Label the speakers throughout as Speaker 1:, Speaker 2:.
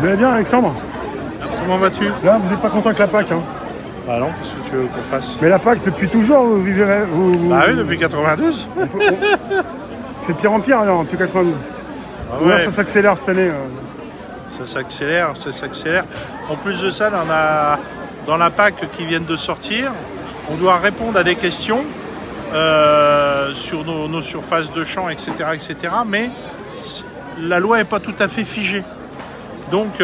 Speaker 1: Vous allez bien, Alexandre?
Speaker 2: Comment vas-tu?
Speaker 1: Là, vous n'êtes pas content avec la PAC, hein?
Speaker 2: Bah non, qu'est-ce que tu veux qu'on fasse?
Speaker 1: Mais la PAC, c'est depuis toujours, vous vivez...
Speaker 2: Bah oui, depuis 92.
Speaker 1: C'est de pire en pire, alors, depuis 92.
Speaker 2: Ah
Speaker 1: Ou alors,
Speaker 2: ouais,
Speaker 1: ça s'accélère cette année.
Speaker 2: ça s'accélère, ça s'accélère. En plus de ça, là, on a, dans la PAC qui viennent de sortir, on doit répondre à des questions sur nos surfaces de champs, etc., etc. Mais la loi n'est pas tout à fait figée. Donc,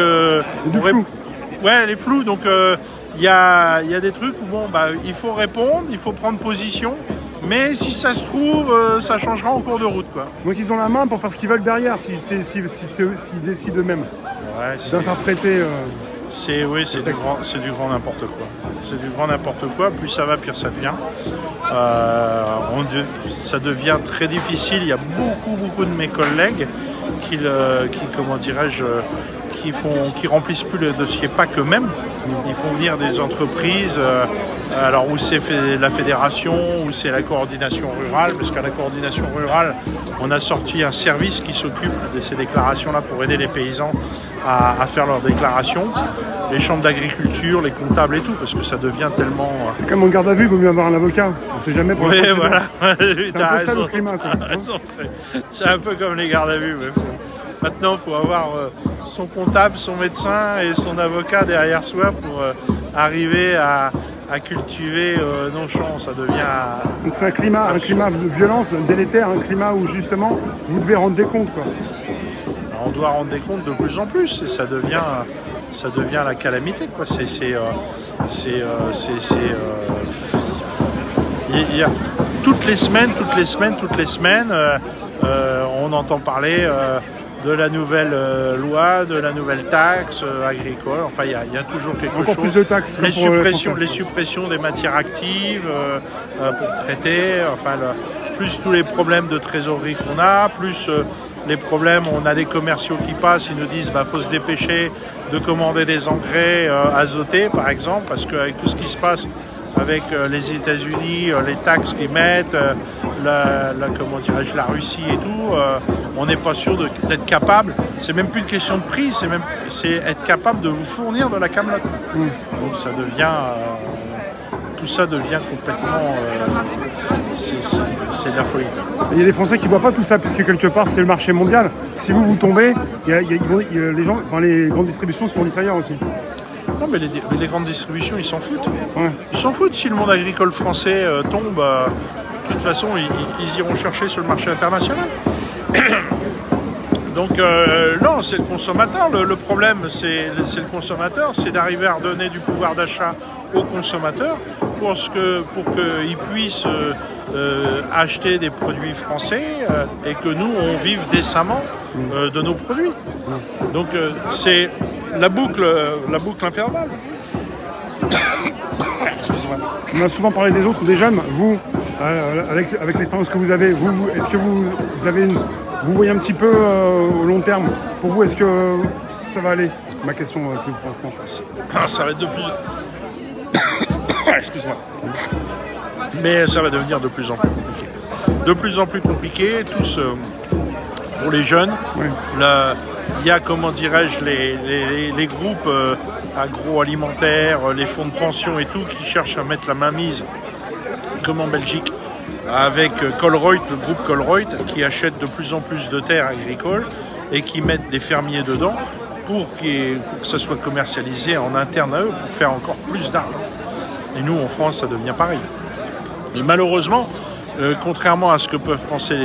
Speaker 1: Du flou.
Speaker 2: ouais, elle est floue. Donc, il y a des trucs où bon, bah, il faut répondre, il faut prendre position. Mais si ça se trouve, ça changera en cours de route, quoi.
Speaker 1: Donc, ils ont la main pour faire ce qu'ils veulent derrière, s'ils décident eux-mêmes
Speaker 2: Ouais,
Speaker 1: d'interpréter...
Speaker 2: c'est du grand n'importe quoi. C'est du grand n'importe quoi. Plus ça va, pire ça devient. Ça devient très difficile. Il y a beaucoup de mes collègues comment dirais-je, qui remplissent plus le dossier pas qu'eux-mêmes. Ils font venir des entreprises. Alors où c'est la fédération, où c'est la coordination rurale, parce qu'à la coordination rurale, on a sorti un service qui s'occupe de ces déclarations-là pour aider les paysans à faire leurs déclarations. Les chambres d'agriculture, les comptables et tout, parce que ça devient tellement...
Speaker 1: C'est comme en garde à vue, il vaut mieux avoir un avocat. On ne sait jamais pour
Speaker 2: Oui,
Speaker 1: la
Speaker 2: voilà.
Speaker 1: C'est un peu ça le climat, quoi.
Speaker 2: C'est un peu comme les gardes à vue. Maintenant, il faut avoir son comptable, son médecin et son avocat derrière soi pour arriver à cultiver nos champs. Ça devient...
Speaker 1: Donc c'est un climat de violence, délétère, un climat où justement vous devez rendre des comptes, quoi.
Speaker 2: On doit rendre des comptes de plus en plus et ça devient la calamité, quoi. Il y a toutes les semaines, on entend parler de la nouvelle loi, de la nouvelle taxe agricole. Enfin, il y a toujours quelque
Speaker 1: Encore
Speaker 2: chose.
Speaker 1: plus de taxes.
Speaker 2: Les suppressions des matières actives pour traiter. Enfin, plus tous les problèmes de trésorerie qu'on a, plus les problèmes. On a des commerciaux qui passent, ils nous disent faut se dépêcher de commander des engrais azotés, par exemple, parce qu'avec tout ce qui se passe avec les États-Unis, les taxes qu'ils mettent, la Russie et tout, on n'est pas sûr d'être capable. C'est même plus une question de prix, c'est être capable de vous fournir de la camelote. Donc ça devient, tout ça devient complètement, c'est de la folie.
Speaker 1: Il y a des Français qui ne voient pas tout ça, puisque quelque part c'est le marché mondial. Si vous tombez, les grandes distributions se fournissent ailleurs aussi.
Speaker 2: Non, mais les grandes distributions, ils s'en foutent.
Speaker 1: Ouais.
Speaker 2: Ils s'en foutent si le monde agricole français tombe. De toute façon, ils iront chercher sur le marché international. Donc, non, c'est le consommateur. Le problème, c'est le consommateur. C'est d'arriver à redonner du pouvoir d'achat aux consommateurs pour qu'ils puissent acheter des produits français et que nous, on vive décemment de nos produits. Donc, c'est la boucle infernale. Excusez-moi.
Speaker 1: On a souvent parlé des autres, des jeunes. Vous, avec l'expérience que vous avez, est-ce que vous voyez un petit peu au long terme? Pour vous, est-ce que ça va aller? Ma question plus franche.
Speaker 2: Ça va être de plus... Excuse-moi. Mais ça va devenir de plus en plus compliqué. De plus en plus compliqué, tous pour les jeunes.
Speaker 1: Oui.
Speaker 2: Il y a, comment dirais-je, les groupes agroalimentaires, les fonds de pension et tout, qui cherchent à mettre la mainmise, comme en Belgique, avec Colruyt, le groupe Colruyt, qui achète de plus en plus de terres agricoles et qui mettent des fermiers dedans pour que ça soit commercialisé en interne à eux, pour faire encore plus d'argent. Et nous, en France, ça devient pareil. Et malheureusement, contrairement à ce que peuvent penser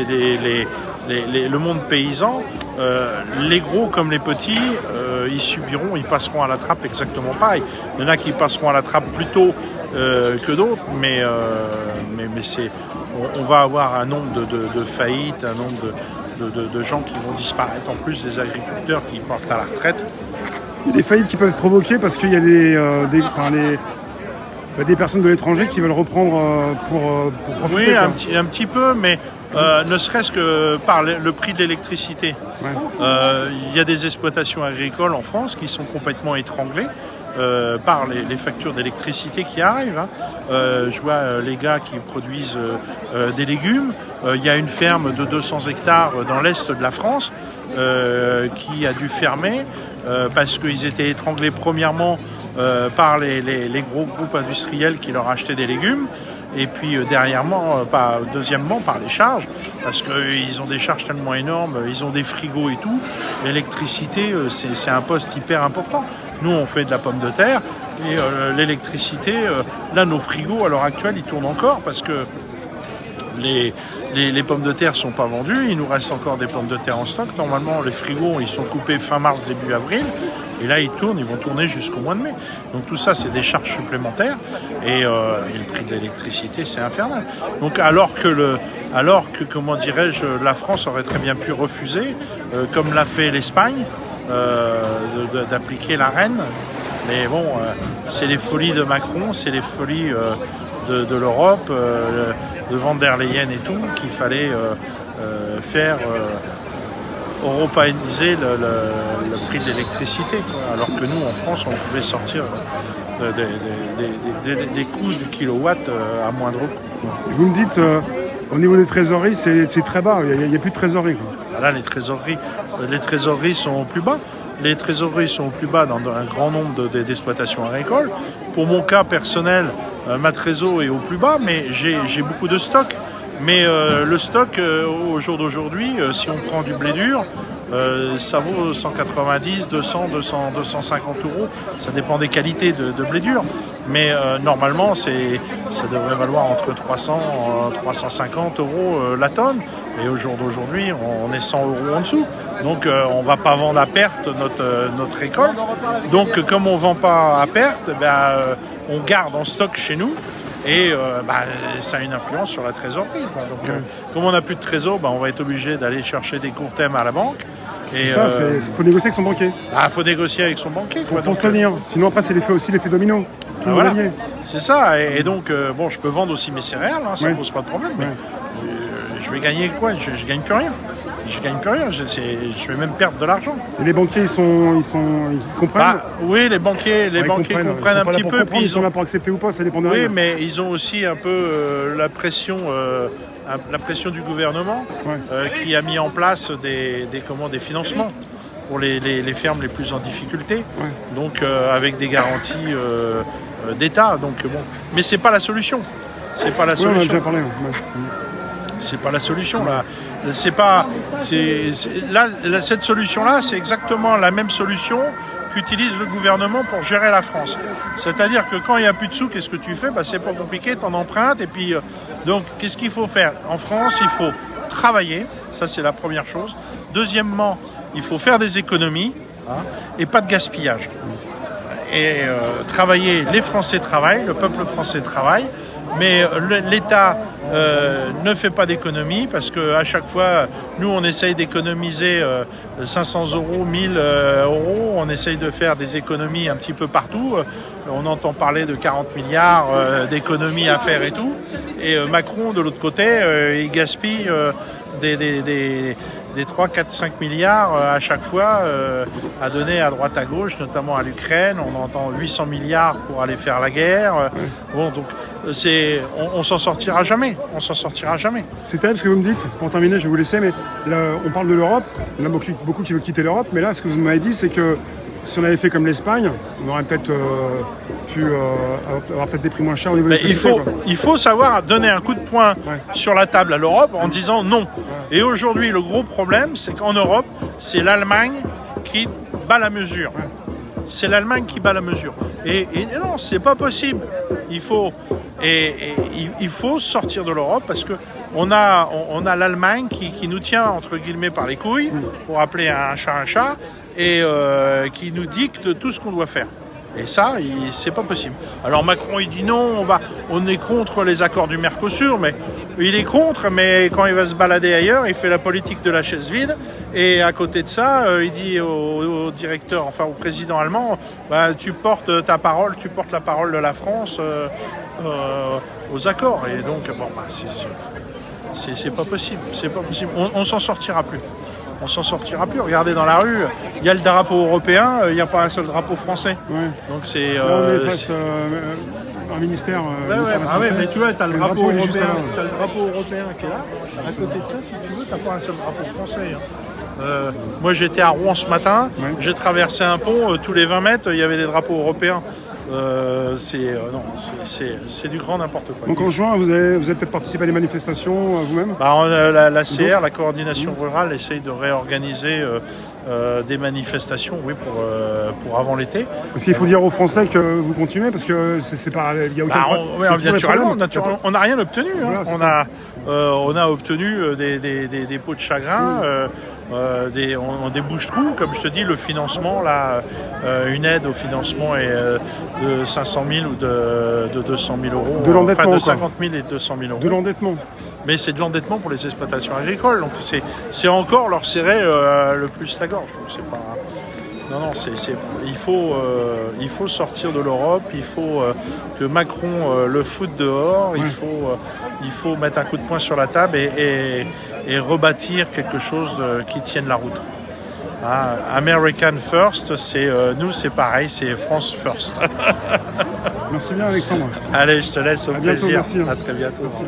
Speaker 2: le monde paysan, les gros comme les petits, ils passeront à la trappe exactement pareil. Il y en a qui passeront à la trappe plus tôt que d'autres, mais on va avoir un nombre de faillites, un nombre de gens qui vont disparaître, en plus des agriculteurs qui partent à la retraite.
Speaker 1: Il y a des faillites qui peuvent provoquer parce qu'il y a des personnes de l'étranger qui veulent reprendre pour profiter.
Speaker 2: Oui, un petit peu, mais ne serait-ce que par le prix de l'électricité.
Speaker 1: Ouais.
Speaker 2: Il y a des exploitations agricoles en France qui sont complètement étranglées par les factures d'électricité qui arrivent. Je vois les gars qui produisent des légumes. Il y a une ferme de 200 hectares dans l'est de la France qui a dû fermer parce qu'ils étaient étranglés premièrement par les gros groupes industriels qui leur achetaient des légumes. Et puis deuxièmement par les charges, parce qu'ils ont des charges tellement énormes, ils ont des frigos et tout. L'électricité, c'est un poste hyper important. Nous, on fait de la pomme de terre, et l'électricité, là, nos frigos, à l'heure actuelle, ils tournent encore, parce que les pommes de terre sont pas vendues, il nous reste encore des pommes de terre en stock. Normalement, les frigos, ils sont coupés fin mars, début avril. Et là, ils vont tourner jusqu'au mois de mai. Donc tout ça, c'est des charges supplémentaires. Et le prix de l'électricité, c'est infernal. Donc alors que comment dirais-je, la France aurait très bien pu refuser, comme l'a fait l'Espagne, d'appliquer l'Arenh. Mais bon, c'est les folies de Macron, c'est les folies de l'Europe, de Van der Leyen et tout, qu'il fallait faire européaniser le prix de l'électricité, quoi. Alors que nous, en France, on pouvait sortir des coûts du kilowatt à moindre coût.
Speaker 1: Vous me dites, au niveau des trésoreries, c'est très bas, il n'y a plus de trésorerie, quoi.
Speaker 2: Là, les trésoreries sont au plus bas. Les trésoreries sont au plus bas dans un grand nombre d'exploitations agricoles. Pour mon cas personnel, ma trésor est au plus bas, mais j'ai beaucoup de stock. Mais le stock, au jour d'aujourd'hui, si on prend du blé dur, ça vaut 190, 200, 250 euros. Ça dépend des qualités de blé dur. Mais normalement, ça devrait valoir entre 300 et 350 euros la tonne. Et au jour d'aujourd'hui, on est 100 euros en dessous. Donc on ne va pas vendre à perte notre récolte. Donc comme on ne vend pas à perte, on garde en stock chez nous. Et ça a une influence sur la trésorerie, quoi. Donc, comme on n'a plus de trésor, on va être obligé d'aller chercher des courts termes à la banque.
Speaker 1: Et ça, il faut négocier avec son banquier.
Speaker 2: Il faut négocier avec son banquier, quoi.
Speaker 1: Pour tenir. Sinon, après, c'est aussi l'effet domino.
Speaker 2: Voilà. C'est ça. Et donc, je peux vendre aussi mes céréales, hein, ça ne pose pas de problème. Mais je vais gagner quoi? Je gagne plus rien. Je gagne plus rien, je vais même perdre de l'argent. Et
Speaker 1: les banquiers, ils comprennent?
Speaker 2: Oui, les banquiers comprennent un petit peu.
Speaker 1: Puis ils ont là pour accepter ou pas, ça dépend de rien.
Speaker 2: Oui, mais ils ont aussi un peu la pression du gouvernement qui a mis en place des financements pour les fermes les plus en difficulté, donc avec des garanties d'État. Donc bon, mais c'est pas la solution. C'est pas la solution.
Speaker 1: On a déjà parlé.
Speaker 2: C'est pas la solution là. Cette solution-là, c'est exactement la même solution qu'utilise le gouvernement pour gérer la France. C'est-à-dire que quand il n'y a plus de sous, qu'est-ce que tu fais? C'est pas compliqué, tu en empruntes. Et puis, donc, qu'est-ce qu'il faut faire? En France, il faut travailler. Ça, c'est la première chose. Deuxièmement, il faut faire des économies et pas de gaspillage. Et travailler, les Français travaillent, le peuple français travaille. Mais l'État ne fait pas d'économie parce qu'à chaque fois, nous, on essaye d'économiser 500 euros, 1000 euros. On essaye de faire des économies un petit peu partout. On entend parler de 40 milliards d'économies à faire et tout. Et Macron, de l'autre côté, il gaspille des 3, 4, 5 milliards à chaque fois à donner à droite à gauche, notamment à l'Ukraine. On entend 800 milliards pour aller faire la guerre. Bon, donc on s'en sortira jamais. On s'en sortira jamais.
Speaker 1: C'est terrible ce que vous me dites. Pour terminer, je vais vous laisser, mais là, on parle de l'Europe. Il y en a beaucoup qui veulent quitter l'Europe, mais là, ce que vous m'avez dit, c'est que si on avait fait comme l'Espagne, on aurait peut-être pu avoir peut-être des prix moins chers au niveau des
Speaker 2: il faut savoir donner un coup de poing sur la table à l'Europe en disant non. Et aujourd'hui, le gros problème, c'est qu'en Europe, c'est l'Allemagne qui bat la mesure. C'est l'Allemagne qui bat la mesure. Et non, c'est pas possible. Il faut sortir de l'Europe parce que on a l'Allemagne qui nous tient entre guillemets par les couilles, pour appeler un chat, et qui nous dicte tout ce qu'on doit faire. Et ça, c'est pas possible. Alors Macron, il dit non, on est contre les accords du Mercosur, mais il est contre, mais quand il va se balader ailleurs, il fait la politique de la chaise vide. Et à côté de ça, il dit au directeur, enfin au président allemand, tu portes la parole de la France aux accords. Et donc, c'est pas possible. C'est pas possible. On s'en sortira plus. On s'en sortira plus. Regardez dans la rue, il y a le drapeau européen, il n'y a pas un seul drapeau français. Donc c'est.
Speaker 1: on est face un ministère.
Speaker 2: Mais tu vois, tu as le drapeau européen. T'as le drapeau européen qui est là. À côté de ça, si tu veux, tu n'as pas un seul drapeau français. Moi j'étais à Rouen ce matin,
Speaker 1: Ouais.
Speaker 2: j'ai traversé un pont, tous les 20 mètres il y avait des drapeaux européens. C'est du grand n'importe quoi.
Speaker 1: Donc en juin, vous avez peut-être participé à des manifestations vous-même?
Speaker 2: La CR, la coordination rurale, essaye de réorganiser des manifestations, oui, pour avant l'été.
Speaker 1: Parce qu'il faut dire aux Français que vous continuez, parce que c'est pas, il y a aucun
Speaker 2: Naturellement,
Speaker 1: problème.
Speaker 2: on n'a rien obtenu. Hein.
Speaker 1: Voilà,
Speaker 2: On a obtenu des pots de chagrin, des bouches-trous, comme je te dis, le financement, là, une aide au financement est de 500 000 ou de 200 000 euros.
Speaker 1: De l'endettement,
Speaker 2: de 50 000 et 200 000 euros.
Speaker 1: De l'endettement.
Speaker 2: Mais c'est de l'endettement pour les exploitations agricoles, donc c'est encore leur serrer le plus la gorge. Donc c'est pas. Non, il faut sortir de l'Europe, il faut que Macron le foute dehors, il faut mettre un coup de poing sur la table et rebâtir quelque chose qui tienne la route. Hein, American First, nous c'est pareil, c'est France First.
Speaker 1: Merci bien Alexandre.
Speaker 2: Allez, je te laisse au
Speaker 1: À bientôt,
Speaker 2: plaisir.
Speaker 1: merci.
Speaker 2: À très bientôt.
Speaker 1: Merci.